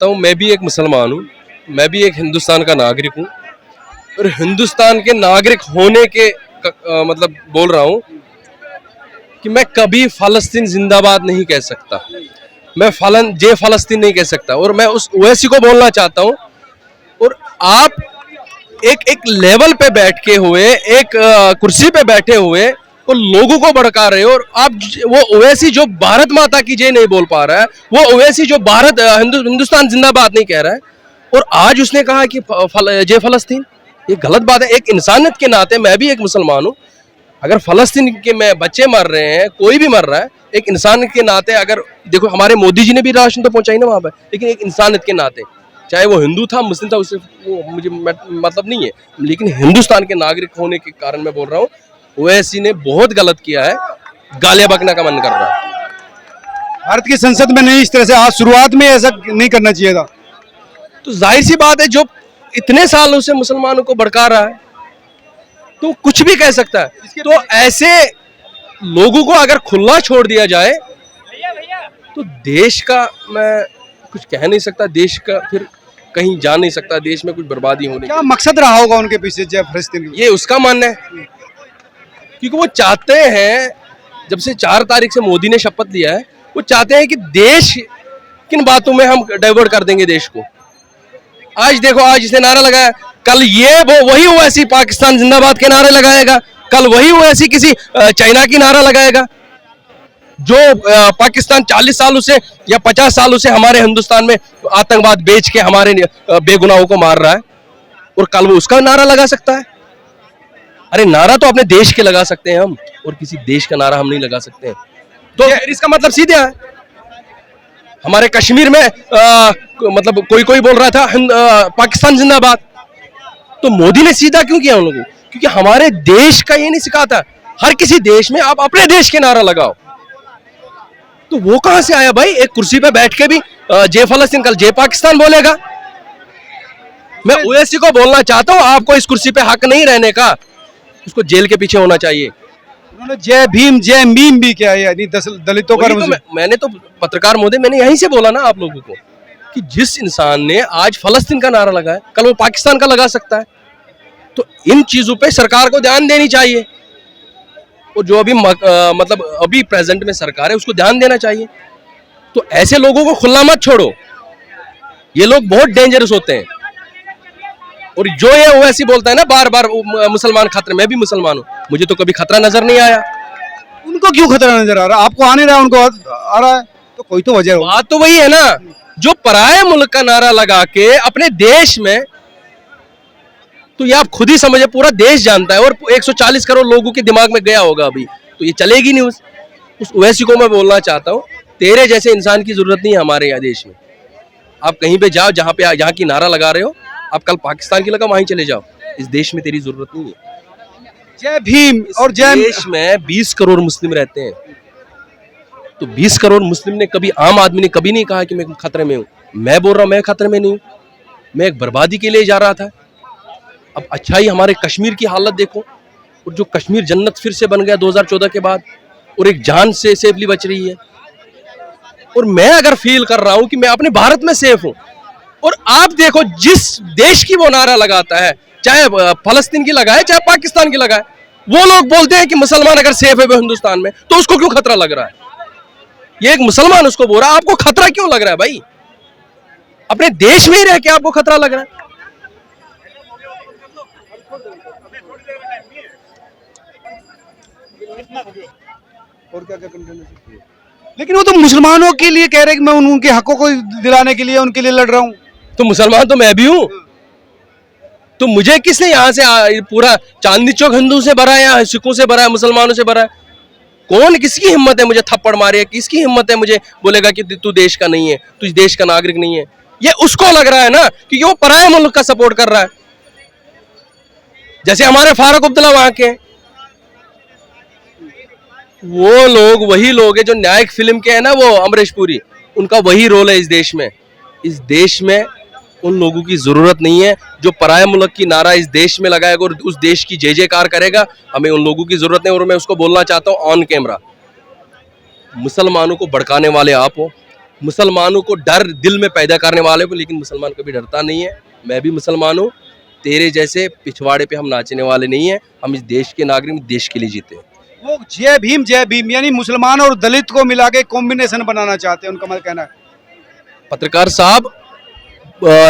हूँ, मैं भी एक मुसलमान हूँ, मैं भी एक हिंदुस्तान का नागरिक हूँ और हिंदुस्तान के नागरिक होने के मतलब बोल रहा हूँ कि मैं कभी फ़लस्तीन जिंदाबाद नहीं कह सकता, मैं फ़लस्तीन नहीं कह सकता और मैं उस ओवैसी को बोलना चाहता हूँ। और आप एक एक लेवल पे बैठ के हुए एक कुर्सी पे बैठे हुए और लोगों को भड़का रहे हो और आप वो ओवैसी जो भारत माता की जय नहीं बोल पा रहा है, वो ओवैसी जो हिंदुस्तान जिंदाबाद नहीं कह रहा है और आज उसने कहा कि जय फ़लस्तीन, ये गलत बात है। एक इंसानियत के नाते मैं भी एक मुसलमान हूँ, अगर फ़लस्तीन के में बच्चे मर रहे हैं, कोई भी मर रहा है, एक इंसान के नाते अगर देखो हमारे मोदी जी ने भी राशन तो पहुंचाई ना वहाँ पे, लेकिन एक इंसानियत के नाते चाहे वो हिंदू था मुस्लिम था उससे वो मुझे मतलब नहीं है, लेकिन हिंदुस्तान के नागरिक होने के कारण मैं बोल रहा हूँ ओवैसी ने बहुत गलत किया है, गालियां बकना का मन कर रहा है। भारत की संसद में नहीं, इस तरह से आज शुरुआत में ऐसा नहीं करना चाहिए था। तो जाहिर सी बात है जो इतने सालों से मुसलमानों को भड़का रहा है तो कुछ भी कह सकता है। तो ऐसे लोगों को अगर खुला छोड़ दिया जाए तो देश का मैं कुछ कह नहीं सकता, देश का फिर कहीं जा नहीं सकता, देश में कुछ बर्बादी होने क्या मकसद रहा होगा उनके पीछे जय फ़लस्तीन? ये उसका मानना है, क्योंकि वो चाहते हैं, जब से 4 तारीख से मोदी ने शपथ लिया है, वो चाहते हैं कि देश किन बातों में हम डाइवर्ट कर देंगे देश को। आज देखो, आज इसने नारा लगाया, कल ये वो वही ओवैसी पाकिस्तान जिंदाबाद के नारे लगाएगा, कल वही ओवैसी किसी चाइना की नारा लगाएगा। जो पाकिस्तान 40 सालों से या 50 सालों से हमारे हिंदुस्तान में आतंकवाद बेच के हमारे बेगुनाहों को मार रहा है और कल वो उसका नारा लगा सकता है। अरे नारा तो अपने देश के लगा सकते हैं हम, और किसी देश का नारा हम नहीं लगा सकते हैं। तो इसका मतलब सीधे है, हमारे कश्मीर में मतलब कोई बोल रहा था पाकिस्तान जिंदाबाद, तो मोदी ने सीधा क्यों किया उन लोगों को? क्योंकि हमारे देश का ये नहीं सिखाता, हर किसी देश में आप अपने देश के नारा लगाओ। तो वो कहां से आया भाई? एक कुर्सी पे बैठ के भी जय फ़लस्तीन, कल जय पाकिस्तान बोलेगा। मैं ओवैसी को बोलना चाहता हूं, आपको इस कुर्सी पे हक नहीं रहने का, उसको जेल के पीछे होना चाहिए। उन्होंने जय भीम जय मीम भी किया है, यानी दलितों का तो मैंने तो पत्रकार महोदय, मैंने यहीं से बोला ना आप लोगों को कि जिस इंसान ने आज फ़लस्तीन का नारा लगाया, कल वो पाकिस्तान का लगा सकता है। तो इन चीजों पे सरकार को ध्यान देनी चाहिए, और जो अभी मतलब अभी प्रेजेंट में सरकार है उसको ध्यान देना चाहिए। तो ऐसे लोगों को खुला मत छोड़ो, ये लोग बहुत डेंजरस होते हैं। और जो ये ओवैसी बोलता है ना बार बार मुसलमान खतरे, मैं भी मुसलमान हूँ, मुझे तो कभी खतरा नजर नहीं आया। उनको क्यों खतरा नजर आ रहा है? आपको आ नहीं रहा, उनको आ रहा है, तो कोई तो वजह हो। बात तो वही है ना, जो पराये मुल्क का नारा लगा के अपने देश में, तो ये आप खुद ही समझे, पूरा देश जानता है और 140 करोड़ लोगों के दिमाग में गया होगा अभी, तो ये चलेगी नहीं। उस ओवैसी को मैं बोलना चाहता हूँ, तेरे जैसे इंसान की जरूरत नहीं है हमारे यहाँ देश में। आप कहीं पे जाओ, जहाँ की नारा लगा रहे हो, आप कल पाकिस्तान की लगा वहीं चले जाओ, इस देश में तेरी जरूरत नहीं है। जय भीम और जय देश में 20 करोड़ मुस्लिम रहते हैं, तो 20 करोड़ मुस्लिम ने कभी, आम आदमी ने कभी नहीं कहा कि मैं खतरे में हूँ। मैं बोल रहा हूँ मैं खतरे में नहीं हूँ, मैं एक बर्बादी के लिए जा रहा था। अब अच्छा ही हमारे कश्मीर की हालत देखो, और जो कश्मीर जन्नत फिर से बन गया 2014 के बाद, और एक जान से सेफली बच रही है। और मैं अगर फील कर रहा हूं कि मैं अपने भारत में सेफ हूं, और आप देखो जिस देश की वो नारा लगाता है, चाहे फलस्तीन की लगाए चाहे पाकिस्तान की लगाए, वो लोग बोलते हैं कि मुसलमान अगर सेफ है वो हिंदुस्तान में, तो उसको क्यों खतरा लग रहा है? ये एक मुसलमान उसको बोल रहा है आपको खतरा क्यों लग रहा है भाई? अपने देश में ही रह के आपको खतरा लग रहा है। और क्या क्या कंटेंट? लेकिन वो तो मुसलमानों के लिए कह रहे कि मैं उनके हकों को दिलाने के लिए उनके लिए लड़ रहा हूँ। तो मुसलमान तो मैं भी हूँ, तो मुझे किसने यहाँ से पूरा चांदनी चौक हिंदू से भरा है या सिखों से भरा है, मुसलमानों से भरा है? कौन, किसकी हिम्मत है मुझे थप्पड़ मारे? किसकी हिम्मत है मुझे बोलेगा कि तू देश का नहीं है, तू इस देश का नागरिक नहीं है? ये उसको लग रहा है ना, क्योंकि वो पराये मुल्क का सपोर्ट कर रहा है। जैसे हमारे फारूक अब्दुल्ला वहां के, वो लोग वही लोग है जो न्यायिक फिल्म के है ना, वो अमरीश पुरी, उनका वही रोल है इस देश में। इस देश में उन लोगों की जरूरत नहीं है जो पराये मुल्क की नारा इस देश में लगाएगा और उस देश की जय जयकार करेगा। हमें उन लोगों की जरूरत नहीं। और मैं उसको बोलना चाहता हूँ ऑन कैमरा, मुसलमानों को भड़काने वाले आप हो, मुसलमानों को डर दिल में पैदा करने वाले को, लेकिन मुसलमान कभी डरता नहीं है। मैं भी मुसलमान हूँ, तेरे जैसे पिछवाड़े पे हम नाचने वाले नहीं है। हम इस देश के नागरिक, देश के लिए जीते हैं। वो जय भीम यानी मुसलमान और दलित को मिला के कॉम्बिनेशन बनाना चाहते हैं, उनका मतलब कहना है। पत्रकार साहब,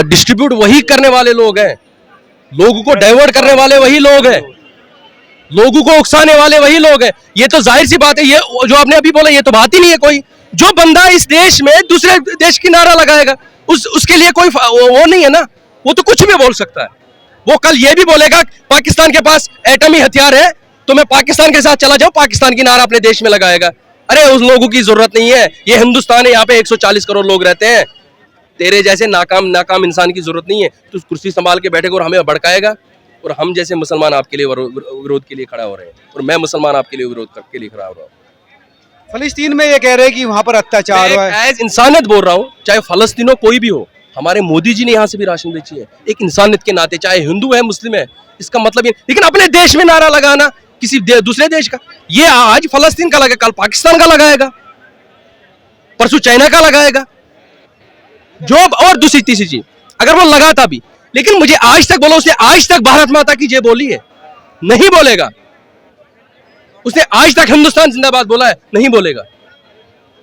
डिस्ट्रीब्यूट वही करने वाले लोग हैं, लोगों को डाइवर्ट करने वाले वही लोग हैं, लोगों को उकसाने वाले वही लोग हैं। ये तो जाहिर सी बात है, ये जो आपने अभी बोला ये तो बात ही नहीं है। कोई जो बंदा इस देश में दूसरे देश की नारा लगाएगा उसके लिए कोई वो नहीं है ना, वो तो कुछ भी बोल सकता है। वो कल ये भी बोलेगा पाकिस्तान के पास एटमी हथियार है तो मैं पाकिस्तान के साथ चला जाऊं, पाकिस्तान की नारा अपने देश में लगाएगा। अरे उस लोगों की जरूरत नहीं है, ये हिंदुस्तान है, यहाँ पे 140 करोड़ लोग रहते हैं। तेरे जैसे नाकाम इंसान की जरूरत नहीं है। तू कुर्सी संभाल के बैठेगा और हमें भड़काएगा, और हम जैसे मुसलमान आपके लिए विरोध के लिए खड़ा हो रहे हैं, और मैं मुसलमान आपके लिए विरोध के लिए खड़ा हो रहा हूँ। फलस्तीन में ये कह रहे हैं कि वहां पर अत्याचार हुआ है। एज इंसानियत बोल रहा हूँ, चाहे फलस्तीन हो कोई भी हो। हमारे मोदी जी ने यहाँ से भी राशन बेची है, एक इंसानियत के नाते, चाहे हिंदू है मुस्लिम है, इसका मतलब ये। लेकिन अपने देश में नारा लगाना किसी दूसरे देश का, ये आज फलस्तीन का लगा, कल पाकिस्तान का लगाएगा, परसों चाइना का लगाएगा। जो और दूसरी तीसरी चीज अगर वो लगाता भी, लेकिन मुझे आज तक बोलो, उसने आज तक भारत माता की जय बोली है? नहीं बोलेगा। उसने आज तक हिंदुस्तान जिंदाबाद बोला है? नहीं बोलेगा,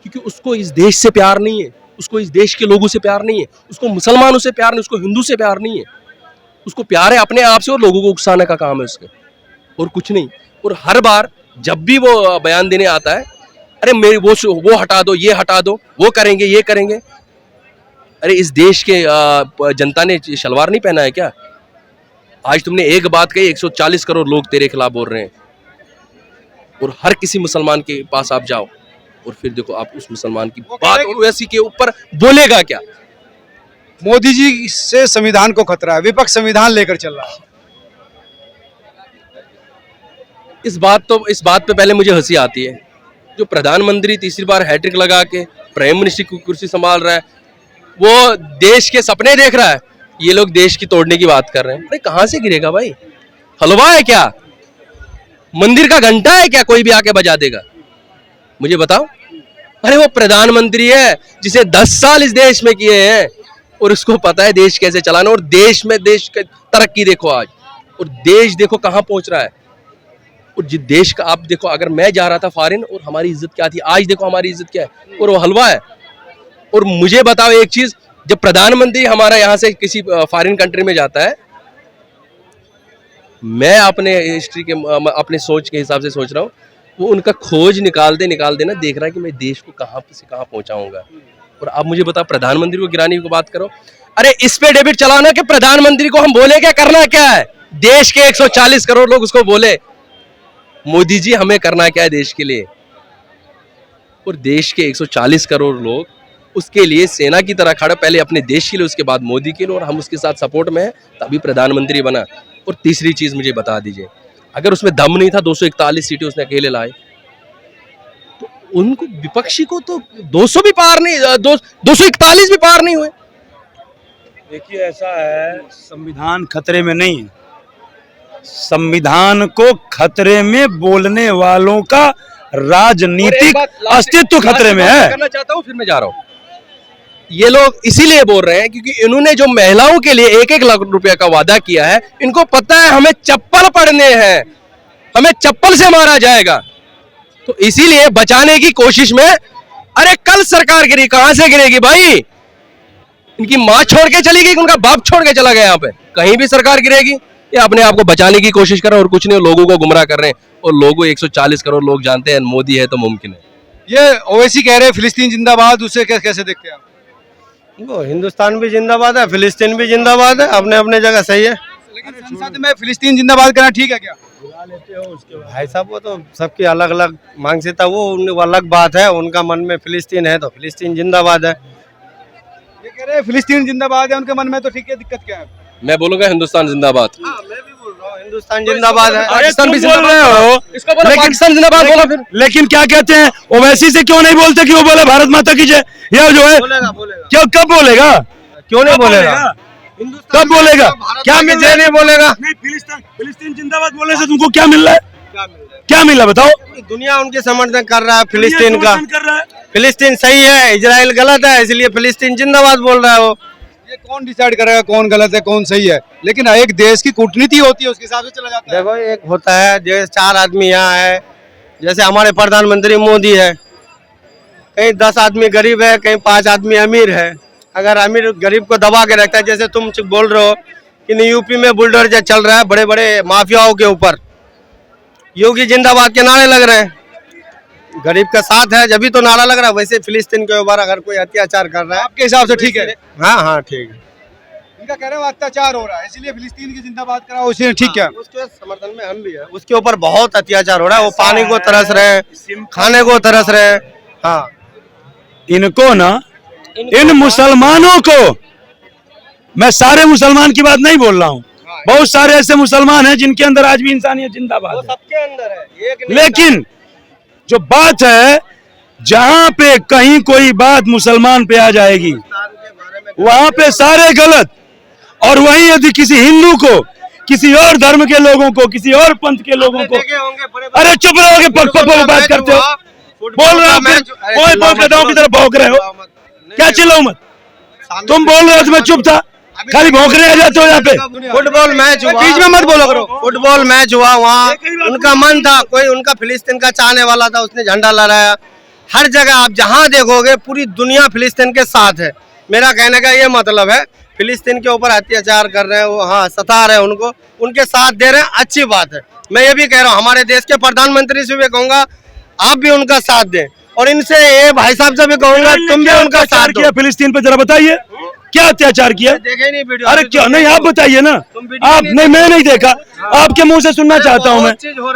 क्योंकि उसको इस देश से प्यार नहीं है, उसको इस देश के लोगों से प्यार नहीं है, उसको मुसलमानों से प्यार नहीं, उसको हिंदू से प्यार नहीं है। उसको प्यार है अपने आप से, और लोगों को उकसाने का काम है उसके, और कुछ नहीं। और हर बार जब भी वो बयान देने आता है, अरे मेरी वो हटा दो, ये हटा दो, वो करेंगे, ये करेंगे। अरे इस देश के जनता ने शलवार नहीं पहना है क्या? आज तुमने एक बात कही, 140 करोड़ लोग तेरे खिलाफ बोल रहे हैं, और हर किसी मुसलमान के पास आप जाओ और फिर देखो आप उस मुसलमान की बात और वैसी के ऊपर बोलेगा क्या? मोदी जी से संविधान को खतरा है, विपक्ष संविधान लेकर चल रहा है। इस बात पे पहले मुझे हंसी आती है, जो प्रधानमंत्री तीसरी बार हैट्रिक लगा के प्राइम मिनिस्टर की कुर्सी संभाल रहा है, वो देश के सपने देख रहा है, ये लोग देश की तोड़ने की बात कर रहे हैं। अरे कहां से गिरेगा भाई? हलवा है क्या? मंदिर का घंटा है क्या कोई भी आके बजा देगा? मुझे बताओ। अरे वो प्रधानमंत्री है जिसे 10 साल इस देश में किए हैं, और उसको पता है देश कैसे चलाना, और देश में देश की तरक्की देखो आज, और देश देखो कहां पहुंच रहा है। और जिस देश का आप देखो, अगर मैं जा रहा था फॉरेन और हमारी इज्जत क्या थी, आज देखो हमारी इज्जत क्या है, और वो हलवा है। और मुझे बताओ एक चीज, जब प्रधानमंत्री हमारा यहाँ से किसी फॉरेन कंट्री में जाता है, मैं अपने हिस्ट्री के अपने सोच के हिसाब से सोच रहा हूँ, वो उनका खोज निकालते ना देख रहा है कि मैं देश को कहाँ से कहाँ पहुंचाऊंगा। और आप मुझे बताओ, प्रधानमंत्री को गिराने की बात करो। अरे इस पे डेबिट चलाना कि प्रधानमंत्री को हम बोले क्या, करना क्या है? देश के 140 करोड़ लोग उसको बोले, मोदी जी हमें करना क्या है देश के लिए? और देश के 140 करोड़ लोग उसके लिए सेना की तरह खड़ा, पहले अपने देश के लिए, उसके बाद मोदी के लिए, और हम उसके साथ सपोर्ट में हैं, तभी प्रधानमंत्री बना। और तीसरी चीज मुझे बता दीजिए, अगर उसमें दम नहीं था, 241 सीटें उसने अकेले लाए, तो उनको विपक्षी को तो 200 भी पार नहीं, 241 भी पार नहीं हुए। देखिए ऐसा है, संविधान खतरे में नहीं है, संविधान को खतरे में बोलने वालों का राजनीतिक अस्तित्व खतरे में है। करना चाहता हूं, फिर मैं जा रहा हूं। ये लोग इसीलिए बोल रहे हैं क्योंकि इन्होंने जो महिलाओं के लिए 1-1 लाख रुपया का वादा किया है, इनको पता है हमें चप्पल पड़ने हैं, हमें चप्पल से मारा जाएगा, तो इसीलिए बचाने की कोशिश में। अरे कल सरकार गिरी, कहां से गिरेगी भाई? इनकी मां छोड़ के चली गई, उनका बाप छोड़ के चला गया, यहाँ पे कहीं भी सरकार गिरेगी। ये अपने आप को बचाने की कोशिश कर रहे हैं और कुछ नहीं, लोगों को गुमराह कर रहे हैं। और लोगों 140 करोड़ लोग जानते हैं मोदी है तो मुमकिन है। ये ओवैसी कह रहे हैं फिलिस्तीन जिंदाबाद, उसे कैसे देखते हैं आप? वो हिंदुस्तान भी जिंदाबाद है, फिलिस्तीन भी जिंदाबाद है, अपने अपने जगह सही है। लेकिन संसद में फिलिस्तीन जिंदाबाद करना ठीक है क्या? भाई साहब वो तो सबकी अलग अलग मांग से था, वो अलग बात है, उनका मन में फिलिस्तीन है तो फिलिस्तीन जिंदाबाद है। ये कह रहे हैं फिलिस्तीन जिंदाबाद है उनके मन में, तो ठीक है, दिक्कत क्या है? मैं बोलूंगा हिंदुस्तान जिंदाबाद। मैं भी बोल रहा हूँ हिंदुस्तान जिंदाबाद है। पाकिस्तान भी तुम बोल रहे हो, इसको बोलो पाकिस्तान जिंदाबाद बोलो फिर। लेकिन क्या कहते हैं, ओवैसी से क्यों नहीं बोलते कि वो बोले भारत माता की जय? यह जो है बोलेगा बोलेगा, क्यों, कब बोलेगा, क्यों नहीं बोलेगा? कब बोलेगा? क्या क्या मिल जय नहीं बोलेगा? नहीं, फिलिस्तीन जिंदाबाद बोलने से तुमको क्या मिल रहा है? क्या मिला बताओ? पूरी दुनिया उनके समर्थन कर रहा है फिलिस्तीन का। समर्थन कर रहा है। फिलिस्तीन सही है, इजराइल गलत है, इसलिए फिलिस्तीन जिंदाबाद बोल रहा है वो। ये कौन डिसाइड करेगा कौन गलत है कौन सही है? लेकिन एक देश की कूटनीति होती है, उसके हिसाब से चला जाता है। देखो एक होता है जैसे 4 आदमी यहाँ है, जैसे हमारे प्रधानमंत्री मोदी है, कहीं 10 आदमी गरीब है, कहीं 5 आदमी अमीर है। अगर अमीर गरीब को दबा के रखता है, जैसे तुम बोल रहे हो कि यूपी में बुलडोजर चल रहा है बड़े बड़े माफियाओं के ऊपर, योगी जिंदाबाद के नारे लग रहे हैं, गरीब का साथ है जब भी तो नारा लग रहा है। वैसे फिलिस्तीन के ऊपर अगर कोई अत्याचार कर रहा है, आपके हिसाब से ठीक है? हाँ हाँ ठीक है। इनका कह रहे हो अत्याचार हो रहा है इसलिए फिलिस्तीन की जिंदाबाद कराओ, उसे ठीक है। उसके समर्थन में हम भी है। उसके ऊपर बहुत अत्याचार हो रहा है, वो पानी को तरस रहे हैं, खाने को तरस रहे हैं। हाँ, इनको ना, इन मुसलमानों को, मैं सारे मुसलमान की बात नहीं बोल रहा हूँ, बहुत सारे ऐसे मुसलमान हैं जिनके अंदर आज भी इंसानियत जिंदाबाद है। सबके अंदर है, एक नहीं। लेकिन जो बात है, जहां पे कहीं कोई बात मुसलमान पे आ जाएगी वहां पे सारे गलत, और वहीं यदि किसी हिंदू को, किसी और धर्म के लोगों को, किसी और पंथ के लोगों को, अरे चुप रहोगे, पग पग पग बात करते हो, बोल रहे हो, कोई बोल के दांव की तरफ भौंक रहे हो, क्या चिल्लाऊं मत? तुम बोल रहे हो तो मैं चुप था, खाली भौंकने आ जाते हो यहाँ पे। फुटबॉल मैच हुआ, बीच में मत बोलो करो। फुटबॉल मैच हुआ, वहाँ उनका मन था, कोई उनका फिलिस्तीन का चाहने वाला था, उसने झंडा लहराया। हर जगह आप जहाँ देखोगे पूरी दुनिया फिलिस्तीन के साथ है। मेरा कहने का ये मतलब है, फिलिस्तीन के ऊपर अत्याचार कर रहे हैं वो, हाँ सता रहे हैं उनको, उनके साथ दे रहे हैं, अच्छी बात है। मैं ये भी कह रहा हूँ, हमारे देश के प्रधानमंत्री से भी कहूँगा आप भी उनका साथ दें, और इनसे ये भाई साहब से भी कहूँगा तुम भी उनका साथ दो। फिलिस्तीन पे जरा बताइए क्या अत्याचार किया? देखे नहीं वीडियो? अरे क्या नहीं, आप बताइए ना। आप नहीं, मैं नहीं देखा, आपके मुंह से सुनना चाहता हूँ मैं।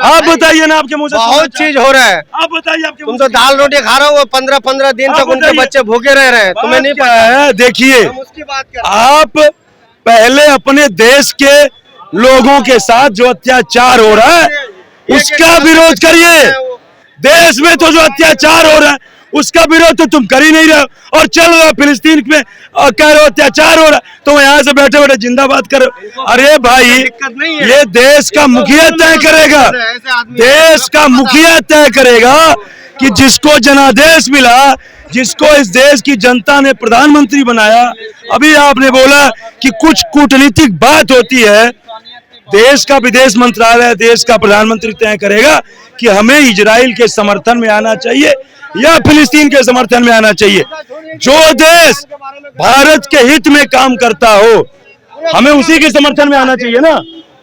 आप बताइए ना, आपके मुंह से बहुत चीज हो रहा है। आप बताइए, आपके तुम तो दाल रोटी खा रहे हो, 15-15 दिन तक उनके बच्चे भूखे रह रहे हैं, तुम्हें नहीं पता है? देखिए, हम उसकी बात कर रहे आप पहले अपने देश के लोगों के साथ जो अत्याचार हो रहा है उसका विरोध करिए। देश में तो जो अत्याचार हो रहा है उसका विरोध तो तुम कर ही नहीं रहे हो, और चल रहा फिलिस्तीन में और कह रहे हो अत्याचार हो रहा है, तो यहाँ से बैठे बैठे जिंदाबाद करो। अरे भाई, ये देश का मुखिया तय करेगा, देश का मुखिया तय करेगा कि जिसको जनादेश मिला, जिसको इस देश की जनता ने प्रधानमंत्री बनाया। अभी आपने बोला कि कुछ कूटनीतिक बात होती है, देश का विदेश मंत्रालय, देश का प्रधानमंत्री तय करेगा कि हमें इजराइल के समर्थन में आना चाहिए या फिलिस्तीन के समर्थन में आना चाहिए। जो देश भारत के हित में काम करता हो, हमें उसी के समर्थन में आना चाहिए ना।